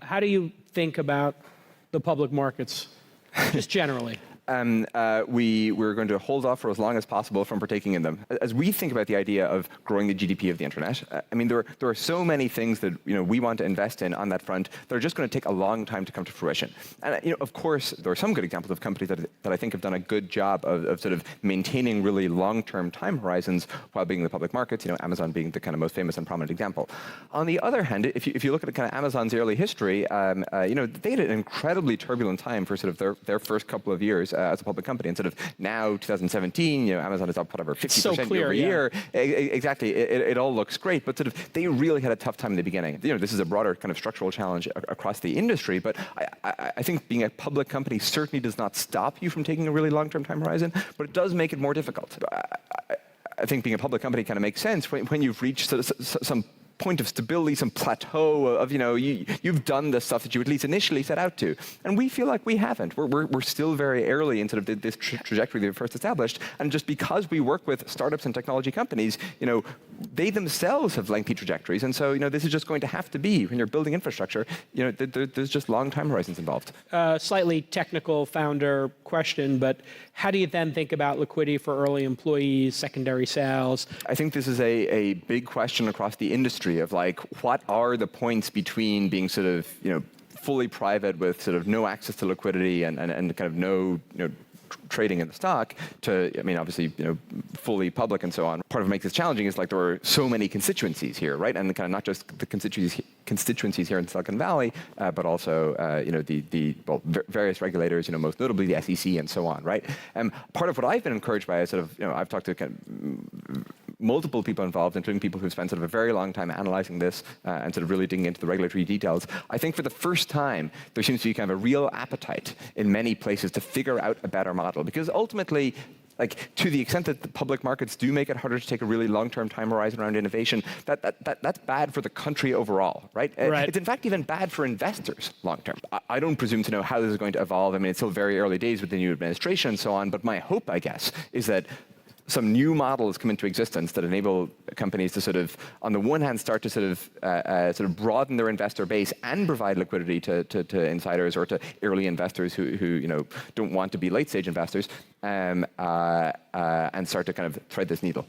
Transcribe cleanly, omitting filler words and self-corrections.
How do you think about the public markets, just generally? We're going to hold off for as long as possible from partaking in them. As we think about the idea of growing the GDP of the internet, I mean, there are so many things that we want to invest in on that front that are just going to take a long time to come to fruition. And of course, there are some good examples of companies that I think have done a good job of sort of maintaining really long-term time horizons while being in the public markets. Amazon being the kind of most famous and prominent example. On the other hand, if you look at kind of Amazon's early history, they had an incredibly turbulent time for sort of their first couple of years as a public company. And sort of now, 2017, Amazon is up, whatever, 50% year over year. Exactly. It all looks great, but sort of they really had a tough time in the beginning. This is a broader kind of structural challenge across the industry, but I think being a public company certainly does not stop you from taking a really long-term time horizon, but it does make it more difficult. I think being a public company kind of makes sense when you've reached some point of stability, some plateau of, you've done the stuff that you at least initially set out to. And we feel like we haven't. We're still very early in sort of this trajectory that we first established. And just because we work with startups and technology companies, they themselves have lengthy trajectories. And so, this is just going to have to be, when you're building infrastructure, there's just long time horizons involved. Slightly technical founder question, but how do you then think about liquidity for early employees, secondary sales? I think this is a big question across the industry of like, what are the points between being sort of, fully private with sort of no access to liquidity and kind of no, trading in the stock to, obviously, fully public and so on. Part of what makes this challenging is like there are so many constituencies here, right? And kind of not just the constituencies here in Silicon Valley, but also, various regulators, most notably the SEC and so on, right? Part of what I've been encouraged by is sort of, I've talked to kind of multiple people involved, including people who've spent sort of a very long time analyzing this and sort of really digging into the regulatory details. I think for the first time, there seems to be kind of a real appetite in many places to figure out a better model. Because ultimately, like to the extent that the public markets do make it harder to take a really long-term time horizon around innovation, that's bad for the country overall, right? It's in fact even bad for investors long-term. I don't presume to know how this is going to evolve. I mean, it's still very early days with the new administration and so on, but my hope, I guess, is that some new models come into existence that enable companies to sort of, on the one hand, start to sort of broaden their investor base and provide liquidity to insiders or to early investors who don't want to be late-stage investors, and start to kind of thread this needle.